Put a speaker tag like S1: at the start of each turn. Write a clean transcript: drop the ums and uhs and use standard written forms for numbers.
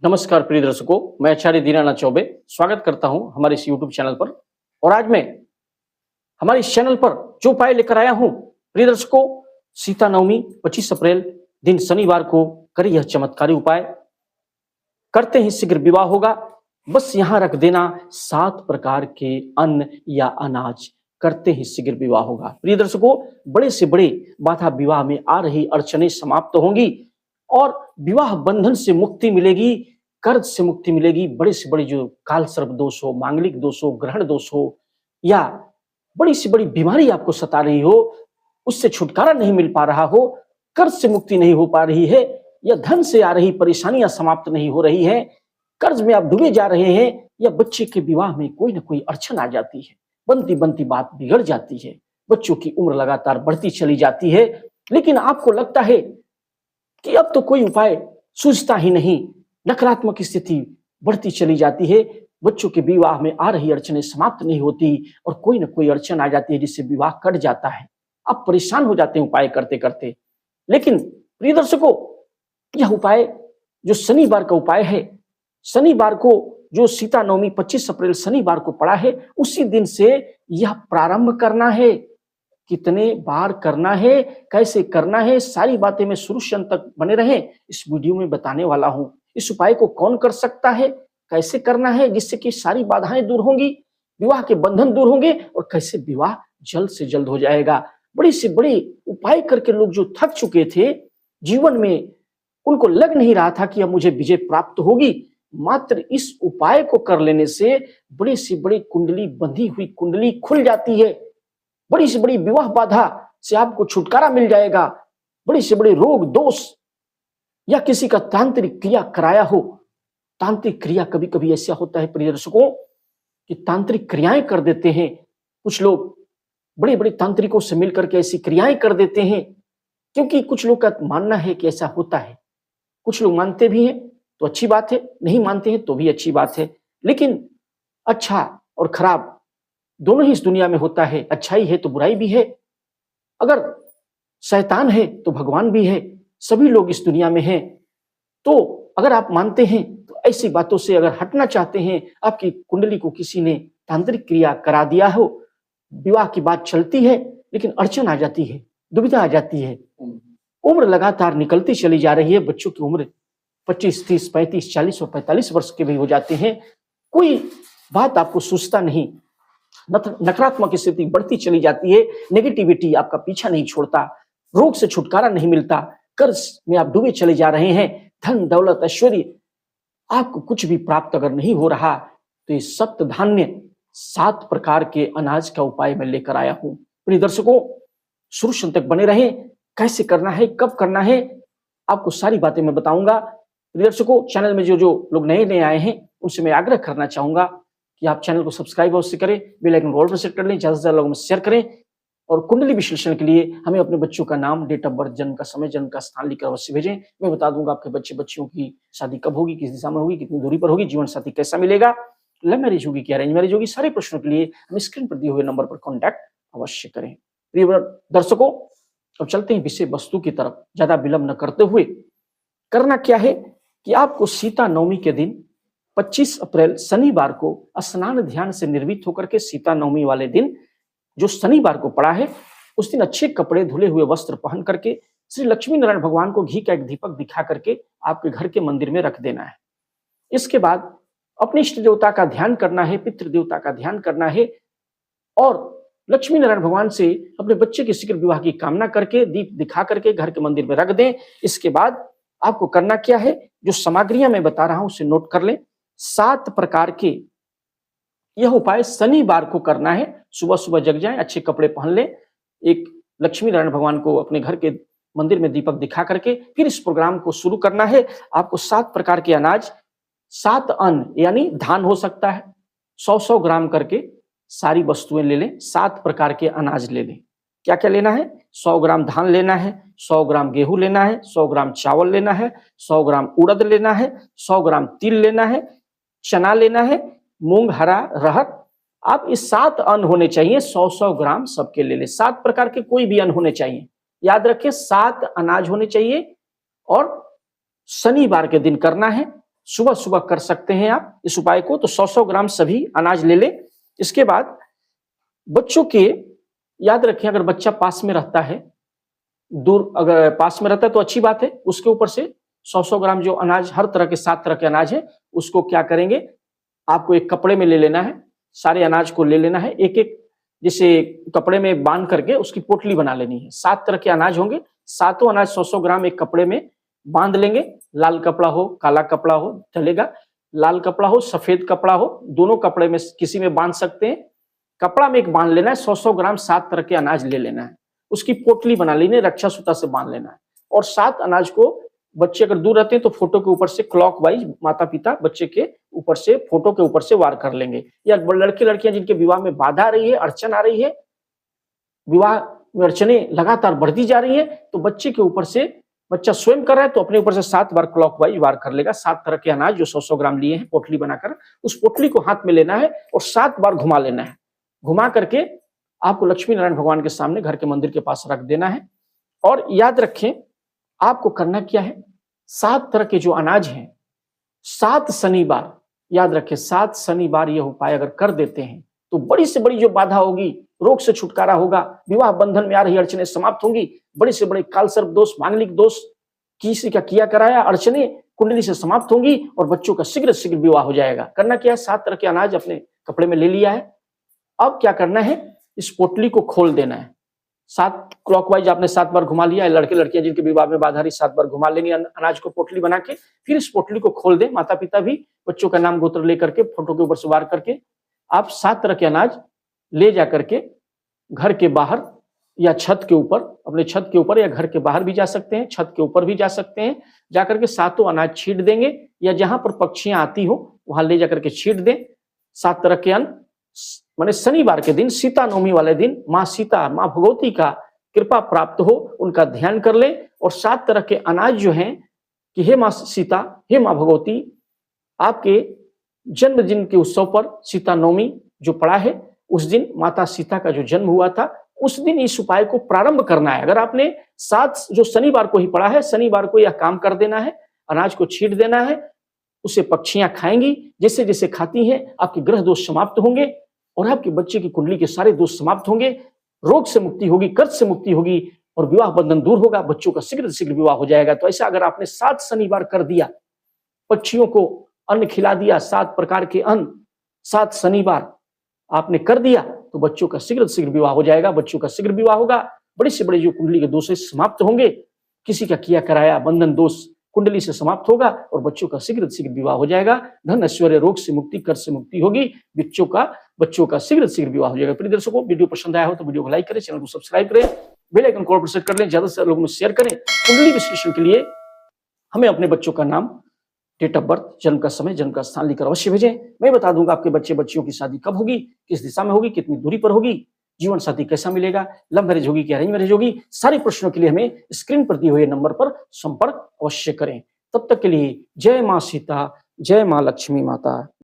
S1: नमस्कार प्रिय दर्शकों, मैं आचार्य दीनानाथ चौबे स्वागत करता हूं हमारे इस यूट्यूब चैनल पर। और आज मैं हमारे इस चैनल पर जो उपाय लेकर आया हूं प्रिय दर्शकों, सीता नवमी 25 अप्रैल दिन शनिवार को करें यह चमत्कारी उपाय। करते ही शीघ्र विवाह होगा। बस यहां रख देना 7 प्रकार के अन्न या अनाज, करते ही शीघ्र विवाह होगा। प्रिय दर्शकों, बड़े से बड़े बाधा विवाह में आ रही अड़चनें समाप्त होंगी और विवाह बंधन से मुक्ति मिलेगी, कर्ज से मुक्ति मिलेगी। बड़े से बड़े जो काल सर्प दोष हो, मांगलिक दोष हो, ग्रहण दोष हो या बड़ी से बड़ी बीमारी आपको सता रही हो, उससे छुटकारा नहीं मिल पा रहा हो, कर्ज से मुक्ति नहीं हो पा रही है या धन से आ रही परेशानियां समाप्त नहीं हो रही है, कर्ज में आप डूबे जा रहे हैं या बच्चे के विवाह में कोई ना कोई अड़चन आ जाती है, बनती बनती बात बिगड़ जाती है, बच्चों की उम्र लगातार बढ़ती चली जाती है, लेकिन आपको लगता है कि अब तो कोई उपाय सूझता ही नहीं, नकारात्मक स्थिति बढ़ती चली जाती है, बच्चों के विवाह में आ रही अड़चनें समाप्त नहीं होती और कोई ना कोई अड़चन आ जाती है जिससे विवाह कट जाता है। आप परेशान हो जाते हैं उपाय करते करते। लेकिन प्रिय दर्शकों, यह उपाय जो शनिवार का उपाय है, शनिवार को जो सीता नवमी 25 अप्रैल शनिवार को पड़ा है, उसी दिन से यह प्रारंभ करना है। कितने बार करना है, कैसे करना है, सारी बातें मैं शुरू से अंत तक बने रहे इस वीडियो में बताने वाला हूं। इस उपाय को कौन कर सकता है, कैसे करना है जिससे कि सारी बाधाएं दूर होंगी, विवाह के बंधन दूर होंगे और कैसे विवाह जल्द से जल्द हो जाएगा। बड़ी से बड़ी उपाय करके लोग जो थक चुके थे जीवन में, उनको लग नहीं रहा था कि अब मुझे विजय प्राप्त होगी, मात्र इस उपाय को कर लेने से बड़ी से बड़ी कुंडली, बंधी हुई कुंडली खुल जाती है। बड़ी से बड़ी विवाह बाधा से आपको छुटकारा मिल जाएगा। बड़ी से बड़ी रोग दोष या किसी का तांत्रिक क्रिया कराया हो, तांत्रिक क्रिया कभी कभी ऐसा होता है प्रिय दर्शकों कि तांत्रिक क्रियाएं कर देते हैं कुछ लोग, बड़े बड़े तांत्रिकों से मिलकर के ऐसी क्रियाएं कर देते हैं, क्योंकि कुछ लोग का मानना है कि ऐसा होता है। कुछ लोग मानते भी हैं तो अच्छी बात है, नहीं मानते हैं तो भी अच्छी बात है। लेकिन अच्छा और खराब दोनों ही इस दुनिया में होता है, अच्छाई है तो बुराई भी है। अगर शैतान है तो भगवान भी है, सभी लोग इस दुनिया में हैं। तो अगर आप मानते हैं तो ऐसी बातों से अगर हटना चाहते हैं, आपकी कुंडली को किसी ने तांत्रिक क्रिया करा दिया हो, विवाह की बात चलती है लेकिन अड़चन आ जाती है, दुविधा आ जाती है, उम्र लगातार निकलती चली जा रही है, बच्चों की उम्र 25, 30, 35, 40 और 45 वर्ष के भी हो जाते हैं, कोई बात आपको सूझता नहीं, नकारात्मक स्थिति बढ़ती चली जाती है, नेगेटिविटी आपका पीछा नहीं छोड़ता, रोग से छुटकारा नहीं मिलता, कर्ज में आप डूबे चले जा रहे हैं, धन दौलत ऐश्वर्य आपको कुछ भी प्राप्त अगर नहीं हो रहा, तो ये सप्त धान्य 7 प्रकार के अनाज का उपाय मैं लेकर आया हूं। प्रिय दर्शकों, शुरू से अंत तक बने रहें। कैसे करना है, कब करना है, आपको सारी बातें मैं बताऊंगा। प्रिय दर्शकों, चैनल में जो जो लोग नए नए आए हैं उनसे मैं आग्रह करना चाहूंगा कि आप चैनल को सब्सक्राइब अवश्य करें, बेल आइकन को ऑल पर सेट कर लें, ज्यादा से ज्यादा लोगों में शेयर करें। और कुंडली विश्लेषण के लिए हमें अपने बच्चों का नाम, डेट ऑफ बर्थ, जन्म का समय, जन्म का स्थान लिखकर अवश्य भेजें। मैं बता दूंगा आपके बच्चे बच्चियों की शादी कब होगी, किस दिशा में होगी, कितनी दूरी पर होगी, जीवन साथी कैसा मिलेगा, लव मैरिज होगी क्या अरेंज मैरिज होगी, सारे प्रश्नों के लिए हमें स्क्रीन पर दिए हुए नंबर पर कॉन्टैक्ट अवश्य करें। प्रिय दर्शकों, अब चलते हैं विषय वस्तु की तरफ, ज्यादा विलंब न करते हुए। करना क्या है कि आपको सीता नवमी के दिन 25 अप्रैल शनिवार को स्नान ध्यान से निर्मित होकर के सीता नवमी वाले दिन जो शनिवार को पड़ा है, उस दिन अच्छे कपड़े, धुले हुए वस्त्र पहन करके श्री लक्ष्मी नारायण भगवान को घी का एक दीपक दिखा करके आपके घर के मंदिर में रख देना है। इसके बाद अपने इष्ट देवता का ध्यान करना है, पितृ देवता का ध्यान करना है और लक्ष्मी नारायण भगवान से अपने बच्चे के शीघ्र विवाह की कामना करके दीप दिखा करके घर के मंदिर में रख दें। इसके बाद आपको करना क्या है, जो सामग्रियां मैं बता रहा हूं उसे नोट कर लें। 7 प्रकार के यह उपाय शनिवार को करना है। सुबह सुबह जग जाएं, अच्छे कपड़े पहन लें, एक लक्ष्मी नारायण भगवान को अपने घर के मंदिर में दीपक दिखा करके फिर इस प्रोग्राम को शुरू करना है। आपको 7 प्रकार के अनाज, 7 अन्न यानी धान हो सकता है, 100-100 ग्राम करके सारी वस्तुएं ले लें। 7 प्रकार के अनाज ले लें। क्या क्या लेना है, 100 ग्राम धान लेना है, 100 ग्राम गेहूं लेना है, 100 ग्राम चावल लेना है, 100 ग्राम उड़द लेना है, 100 ग्राम तिल लेना है, चना लेना है, मूंग, हरा रहर। आप इस 7 अन्न होने चाहिए, 100-100 ग्राम सबके ले ले। 7 प्रकार के कोई भी अन्न होने चाहिए, याद रखें 7 अनाज होने चाहिए और शनिवार के दिन करना है। सुबह सुबह कर सकते हैं आप इस उपाय को। तो 100-100 ग्राम सभी अनाज ले लें। इसके बाद बच्चों के, याद रखें अगर बच्चा पास में रहता है, दूर अगर पास में रहता है तो अच्छी बात है, उसके ऊपर से 100-100 ग्राम जो अनाज, हर तरह के 7 तरह के अनाज है, उसको क्या करेंगे, आपको एक कपड़े में ले लेना है, सारे अनाज को ले लेना है, एक एक जैसे कपड़े में बांध करके उसकी पोटली बना लेनी है। 7 तरह के अनाज होंगे, सातों अनाज 100-100 ग्राम एक कपड़े में बांध लेंगे। लाल कपड़ा हो, काला कपड़ा हो चलेगा, लाल कपड़ा हो, सफेद कपड़ा हो, दोनों कपड़े में किसी में बांध सकते हैं। कपड़ा में एक बांध लेना है, 100-100 ग्राम 7 तरह के अनाज ले लेना है, उसकी पोटली बना लेनी है, रक्षा सूता से बांध लेना है। और 7 अनाज को बच्चे अगर दूर रहते हैं तो फोटो के ऊपर से क्लॉकवाइज माता पिता बच्चे के ऊपर से, फोटो के ऊपर से वार कर लेंगे। या लड़के लड़कियां जिनके विवाह में बाधा आ रही है, अड़चन आ रही है, विवाह में अड़चने लगातार बढ़ती जा रही है, तो बच्चे के ऊपर से, बच्चा स्वयं कर रहा है तो अपने ऊपर से 7 बार क्लॉकवाइज वार कर लेगा। 7 तरह के अनाज जो 100-100 ग्राम लिए हैं पोटली बनाकर, उस पोटली को हाथ में लेना है और 7 बार घुमा लेना है। घुमा करके आपको लक्ष्मी नारायण भगवान के सामने घर के मंदिर के पास रख देना है। और याद रखें आपको करना क्या है, 7 तरह के जो अनाज हैं, 7 शनिवार, याद रखें 7 शनिवार यह उपाय अगर कर देते हैं तो बड़ी से बड़ी जो बाधा होगी, रोग से छुटकारा होगा, विवाह बंधन में आ रही अड़चने समाप्त होंगी, बड़े से बड़े काल सर्प दोष, मांगलिक दोष, किसी का किया कराया अड़चने कुंडली से समाप्त होंगी और बच्चों का शीघ्र शीघ्र विवाह हो जाएगा। करना क्या है, 7 तरह के अनाज अपने कपड़े में ले लिया है। अब क्या करना है, इस पोटली को खोल देना है। 7 क्लॉकवाइज आपने 7 बार घुमा लिया है, लड़के लड़कियां जिनके विवाह में बाधा रही 7 बार घुमा लेंगे अनाज को पोटली बना के। फिर इस पोटली को खोल दें, माता पिता भी बच्चों का नाम गोत्र लेकर के फोटो के ऊपर से वार करके आप 7 तरह के अनाज ले जा करके घर के बाहर या छत के ऊपर, अपने छत के ऊपर या घर के बाहर भी जा सकते हैं, छत के ऊपर भी जा सकते हैं, जाकर के 7 अनाज छींट देंगे। या जहां पर पक्षियां आती हो वहां ले जाकर के छींट दें 7 तरह के अन्न। माने शनिवार के दिन, सीता नवमी वाले दिन, माँ सीता, माँ भगवती का कृपा प्राप्त हो, उनका ध्यान कर लें। और 7 तरह के अनाज जो हैं कि हे माँ सीता, हे माँ भगवती, आपके जन्मदिन के उत्सव पर सीता नवमी जो पड़ा है, उस दिन माता सीता का जो जन्म हुआ था, उस दिन इस उपाय को प्रारंभ करना है। अगर आपने 7 जो शनिवार को ही पड़ा है, शनिवार को यह काम कर देना है, अनाज को छींट देना है, उसे पक्षियां खाएंगी, जैसे जैसे खाती हैं आपके ग्रह दोष समाप्त होंगे और आपके बच्चे की कुंडली के सारे दोष समाप्त होंगे, रोग से मुक्ति होगी, कर्ज से मुक्ति होगी और विवाह बंधन दूर होगा, बच्चों का शीघ्र शीघ्र विवाह हो जाएगा। तो ऐसा अगर आपने 7 शनिवार कर दिया, पक्षियों को अन्न खिला दिया, 7 प्रकार के अन्न 7 शनिवार आपने कर दिया, तो बच्चों का शीघ्र शीघ्र विवाह हो जाएगा, बच्चों का शीघ्र विवाह होगा, बड़े से बड़े जो कुंडली के दोष समाप्त होंगे, किसी का किया कराया बंधन दोष कुंडली से समाप्त होगा और बच्चों का शीघ्र शीघ्र विवाह हो जाएगा। धन ऐश्वर्य रोग से मुक्ति, कर्ज से मुक्ति होगी, बच्चों का शीघ्र शीघ्र विवाह हो जाएगा। प्रिय दर्शकों, वीडियो पसंद आया हो तो वीडियो को लाइक करें, चैनल को सब्सक्राइब करें, बेल आइकन को प्रेस कर लें, ज्यादा से ज्यादा लोगों में शेयर करें। कुंडली विश्लेषण के लिए हमें अपने बच्चों का नाम, डेट ऑफ बर्थ, जन्म का समय, जन्म का स्थान लिखकर अवश्य भेजें। मैं बता दूंगा आपके बच्चे बच्चियों की शादी कब होगी, किस दिशा में होगी, कितनी दूरी पर होगी, जीवन साथी कैसा मिलेगा, लव मैरिज होगी कि अरेंज मैरिज होगी। सारे प्रश्नों के लिए हमें स्क्रीन पर दिए हुए नंबर पर संपर्क अवश्य करें। तब तक के लिए जय मां सीता, जय मां लक्ष्मी माता।